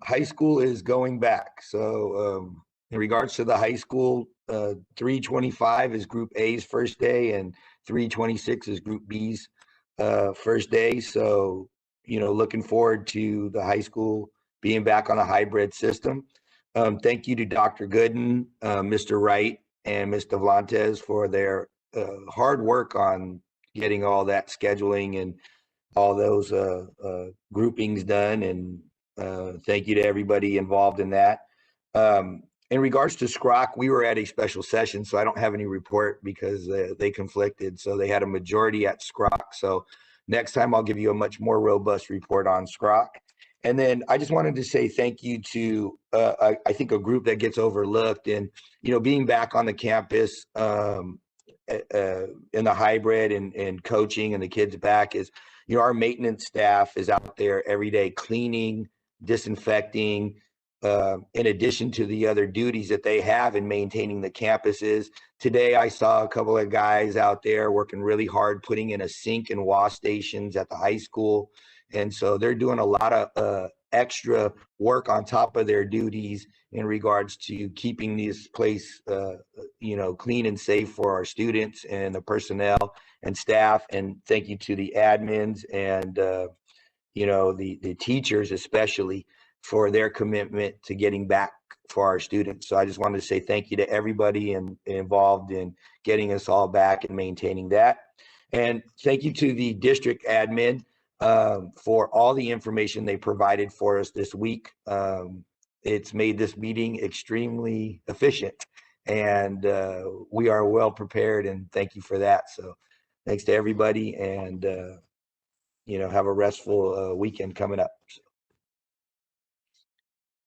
High school is going back. So in regards to the high school, 325 is Group A's first day, and 326 is Group B's first day. So, you know, looking forward to the high school being back on a hybrid system. Thank you to Dr. Gooden, Mr. Wright, and Ms. Devlantes for their hard work on getting all that scheduling and all those groupings done. And thank you to everybody involved in that. In regards to SCROC, we were at a special session, so I don't have any report because they conflicted. So they had a majority at SCROC. So next time I'll give you a much more robust report on SCROC. And then I just wanted to say thank you to, I think, a group that gets overlooked. And, you know, being back on the campus in the hybrid and coaching and the kids back is, you know, our maintenance staff is out there every day cleaning, disinfecting, in addition to the other duties that they have in maintaining the campuses. Today, I saw a couple of guys out there working really hard, putting in a sink and wash stations at the high school. And so they're doing a lot of extra work on top of their duties in regards to keeping this place, you know, clean and safe for our students and the personnel and staff. And thank you to the admins and, you know, the teachers, especially for their commitment to getting back for our students. So I just wanted to say thank you to everybody involved in getting us all back and maintaining that. And thank you to the district admin for all the information they provided for us this week. It's made this meeting extremely efficient, and we are well prepared, and thank you for that. So thanks to everybody, and you know, have a restful weekend coming up.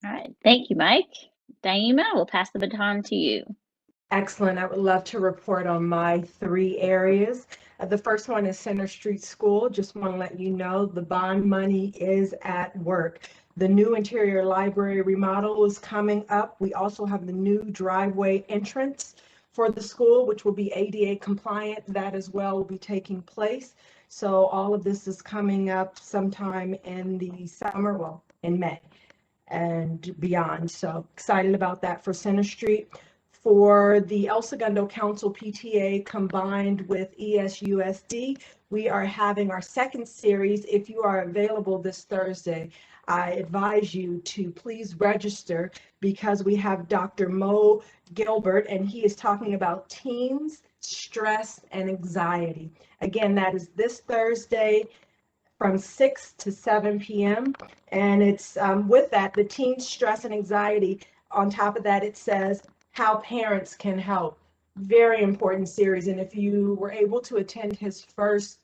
All right, thank you, Mike. Daima, we'll pass the baton to you. Excellent. I would love to report on my 3 areas. The first one is Center Street School. Just want to let you know the bond money is at work. The new interior library remodel is coming up. We also have the new driveway entrance for the school, which will be ADA compliant. That as well will be taking place. So all of this is coming up sometime in the summer, well, in May and beyond. So excited about that for Center Street. For the El Segundo Council PTA combined with ESUSD, we are having our second series. If you are available this Thursday, I advise you to please register because we have Dr. Mo Gilbert, and he is talking about teens, stress, and anxiety. Again, that is this Thursday from 6 to 7 p.m. And it's with that, the teen stress and anxiety. On top of that, it says how parents can help. Very important series. And if you were able to attend his first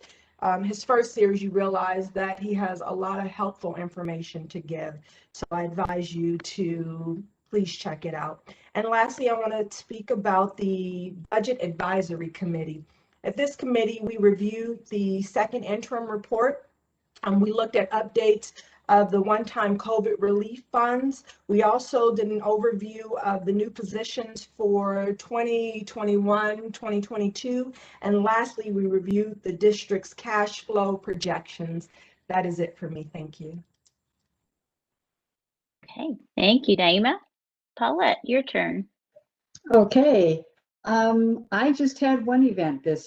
series, you realize that he has a lot of helpful information to give. So I advise you to please check it out. And lastly, I want to speak about the Budget Advisory Committee. At this committee, we reviewed the second interim report. We looked at updates of the one-time COVID relief funds. We also did an overview of the new positions for 2021, 2022. And lastly, we reviewed the district's cash flow projections. That is it for me. Thank you. Okay, thank you, Naima. Paulette, your turn. Okay, I just had one event in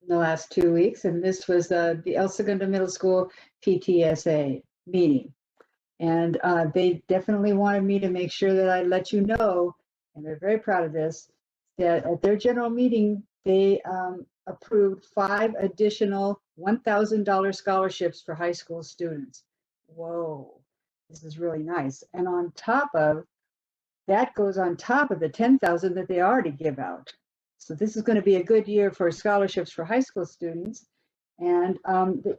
the last 2 weeks, and this was the El Segundo Middle School PTSA meeting. And they definitely wanted me to make sure that I let you know, and they're very proud of this, that at their general meeting, they approved 5 additional $1,000 scholarships for high school students. Whoa, this is really nice. And on top of that goes on top of the 10,000 that they already give out. So this is going to be a good year for scholarships for high school students. And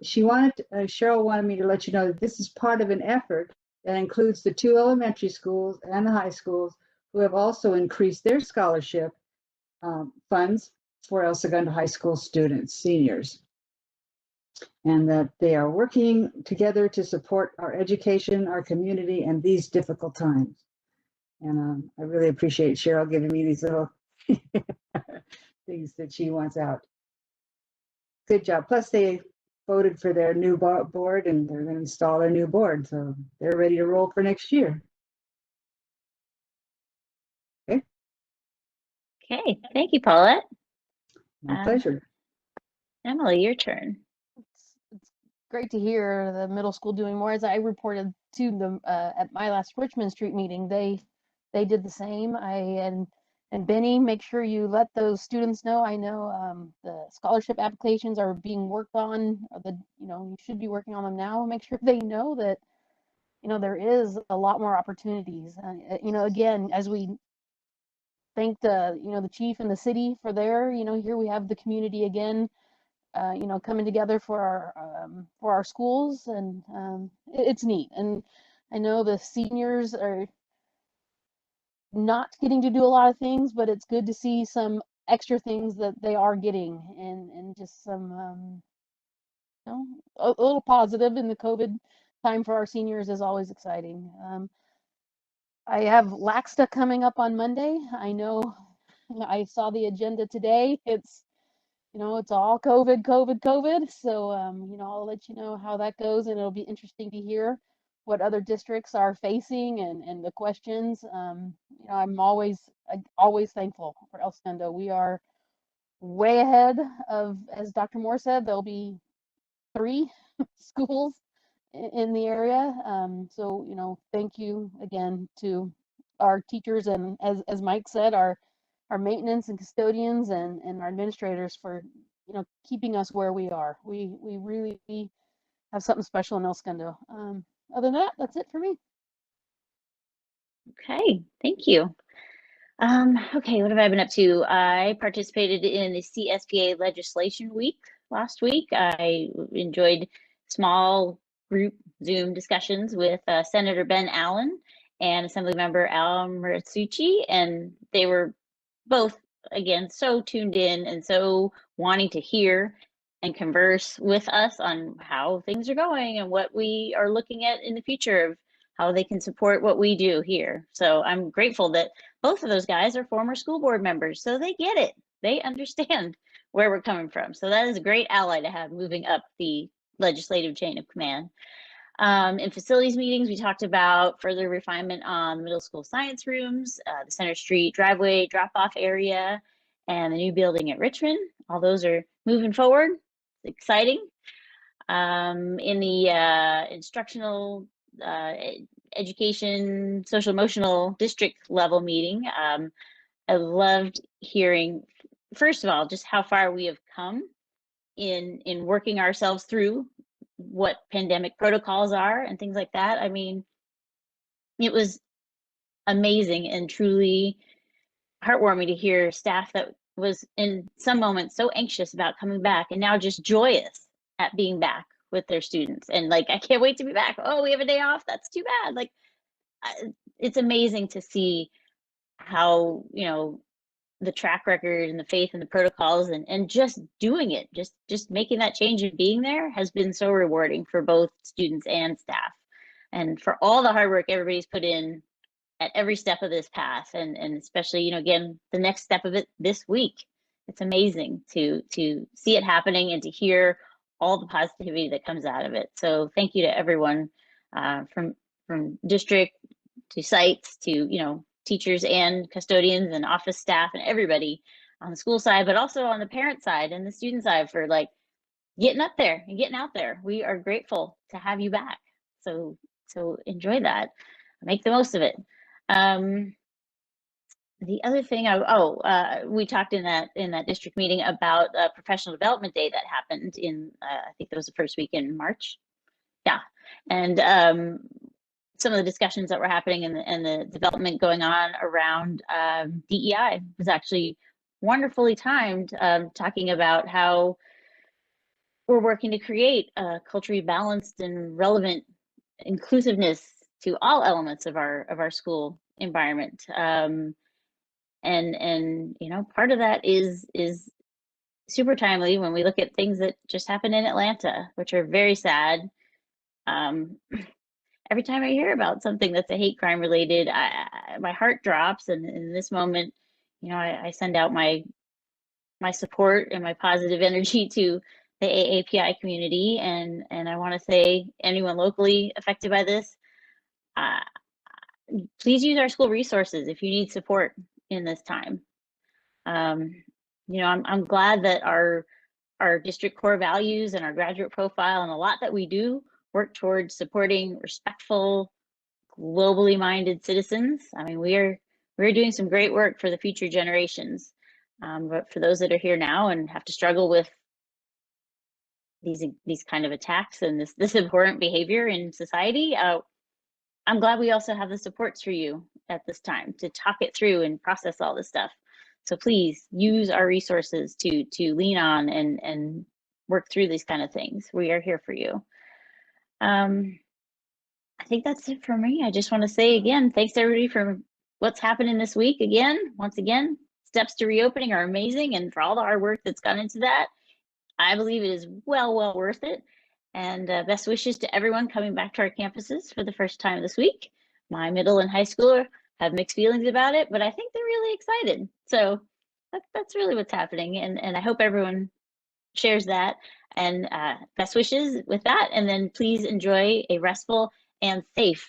Cheryl wanted me to let you know that this is part of an effort that includes the 2 elementary schools and the high schools who have also increased their scholarship funds for El Segundo High School students, seniors. And that they are working together to support our education, our community, and these difficult times. And I really appreciate Cheryl giving me these little things that she wants out. Good job. Plus, they voted for their new board, and they're going to install their new board. So they're ready to roll for next year. Okay. Okay, thank you, Paulette. My pleasure. Emily, your turn. It's great to hear the middle school doing more. As I reported to them at my last Richmond Street meeting, they did the same. And Benny, make sure you let those students know. I know the scholarship applications are being worked on. You should be working on them now. Make sure they know that there is a lot more opportunities. Again, as we thank the chief and the city for their, here we have the community again, coming together for our schools, and it's neat. And I know the seniors are not getting to do a lot of things, but it's good to see some extra things that they are getting, and just some a little positive in the COVID time for our seniors is always exciting. I have LACSTA coming up on Monday. I know I saw the agenda today. It's it's all COVID. So I'll let you know how that goes, and it'll be interesting to hear what other districts are facing and the questions. I'm always thankful for El Segundo. We are way ahead of, as Dr. Moore said, there'll be 3 schools in the area. So thank you again to our teachers, and as Mike said, our maintenance and custodians and our administrators for keeping us where we are. We really have something special in El Segundo. Other than that, that's it for me. Okay, thank you. Okay, what have I been up to? I participated in the CSPA Legislation Week last week. I enjoyed small group Zoom discussions with Senator Ben Allen and Assemblymember Al Maritsucci, and they were both, again, so tuned in and so wanting to hear and converse with us on how things are going and what we are looking at in the future of how they can support what we do here. So I'm grateful that both of those guys are former school board members, so they get it. They understand where we're coming from. So that is a great ally to have moving up the legislative chain of command. In facilities meetings, we talked about further refinement on the middle school science rooms, the Center Street driveway drop-off area, and the new building at Richmond. All those are moving forward. It's exciting. In the instructional education, social emotional district level meeting, I loved hearing, first of all, just how far we have come in working ourselves through what pandemic protocols are and things like that. I mean, it was amazing and truly heartwarming to hear staff that was in some moments so anxious about coming back and now just joyous at being back with their students. And like, I can't wait to be back. Oh, we have a day off. That's too bad. Like, it's amazing to see how, you know, the track record and the faith and the protocols and just doing it, just making that change and being there has been so rewarding for both students and staff. And for all the hard work everybody's put in at every step of this path, and especially, you know, again, the next step of it this week. It's amazing to see it happening and to hear all the positivity that comes out of it. So thank you to everyone, from district to sites to, you know, teachers and custodians and office staff and everybody on the school side, but also on the parent side and the student side for like getting up there and getting out there. We are grateful to have you back. So enjoy that, make the most of it. The other thing, we talked in that district meeting about a professional development day that happened in, I think it was the first week in March. Yeah, and some of the discussions that were happening and the development going on around DEI was actually wonderfully timed, talking about how we're working to create a culturally balanced and relevant inclusiveness to all elements of our school environment. And you know, part of that is super timely when we look at things that just happened in Atlanta, which are very sad. Every time I hear about something that's a hate crime related, my heart drops. And in this moment, you know, I send out my support and my positive energy to the AAPI community. And I want to say, anyone locally affected by this, please use our school resources if you need support in this time. You know, I'm glad that our district core values and our graduate profile and a lot that we do work towards supporting respectful, globally minded citizens. I mean, we're doing some great work for the future generations. But for those that are here now and have to struggle with these kind of attacks and this abhorrent behavior in society, I'm glad we also have the supports for you at this time to talk it through and process all this stuff. So please use our resources to lean on and work through these kind of things. We are here for you. I think that's it for me. I just want to say again, thanks to everybody for what's happening this week. Once again, steps to reopening are amazing, and for all the hard work that's gone into that, I believe it is well worth it. And best wishes to everyone coming back to our campuses for the first time this week. My middle and high schooler have mixed feelings about it, but I think they're really excited. So that's really what's happening. And I hope everyone shares that. And best wishes with that. And then please enjoy a restful and safe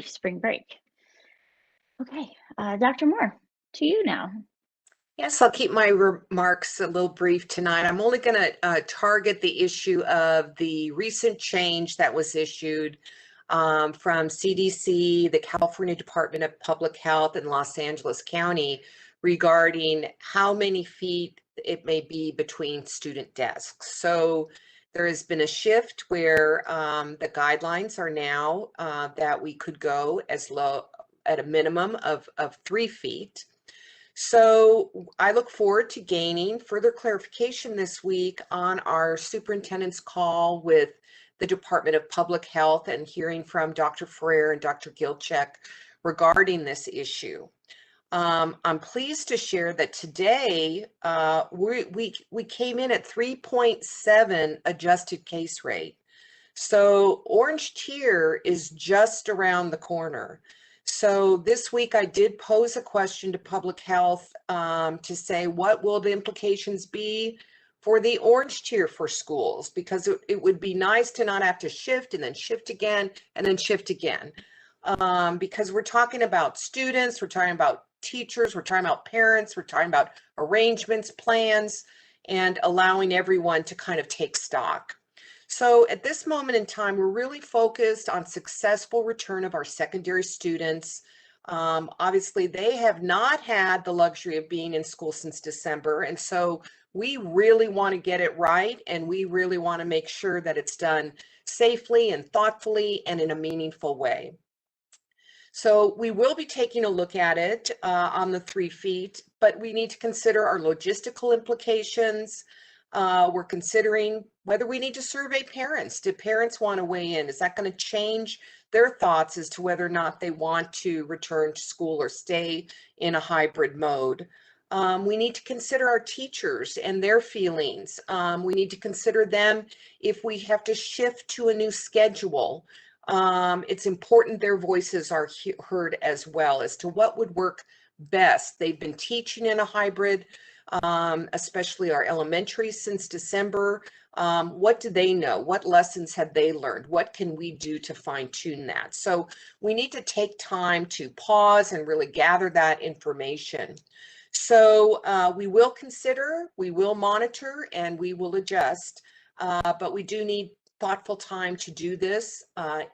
spring break. Okay, Dr. Moore, to you now. Yes, I'll keep my remarks a little brief tonight. I'm only going to target the issue of the recent change that was issued from CDC, the California Department of Public Health, and Los Angeles County regarding how many feet it may be between student desks. So there has been a shift where the guidelines are now that we could go as low at a minimum of 3 feet. So I look forward to gaining further clarification this week on our superintendent's call with the Department of Public Health and hearing from Dr. Ferrer and Dr. Gilchek regarding this issue. I'm pleased to share that today we came in at 3.7 adjusted case rate. So orange tier is just around the corner. So this week I did pose a question to public health to say, what will the implications be for the orange tier for schools? Because it would be nice to not have to shift and then shift again and then shift again. Because we're talking about students, we're talking about teachers, we're talking about parents, we're talking about arrangements, plans, and allowing everyone to kind of take stock. So at this moment in time, we're really focused on successful return of our secondary students. Obviously, they have not had the luxury of being in school since December. And so we really want to get it right. And we really want to make sure that it's done safely and thoughtfully and in a meaningful way. So we will be taking a look at it on the 3 feet, but we need to consider our logistical implications. We're considering whether we need to survey parents. Do parents want to weigh in? Is that going to change their thoughts as to whether or not they want to return to school or stay in a hybrid mode? We need to consider our teachers and their feelings. We need to consider them if we have to shift to a new schedule. It's important their voices are heard as well as to what would work best. They've been teaching in a hybrid, especially our elementary since December. What do they know? What lessons have they learned? What can we do to fine tune that? So we need to take time to pause and really gather that information. So we will consider, we will monitor, and we will adjust, but we do need thoughtful time to do this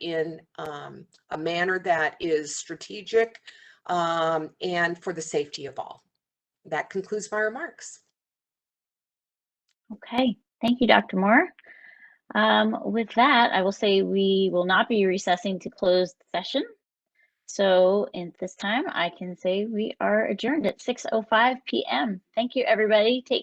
in a manner that is strategic and for the safety of all. That concludes my remarks. Okay, thank you, Dr. Moore. With that, I will say we will not be recessing to close the session. So at this time, I can say we are adjourned at 6:05 p.m. Thank you, everybody. Take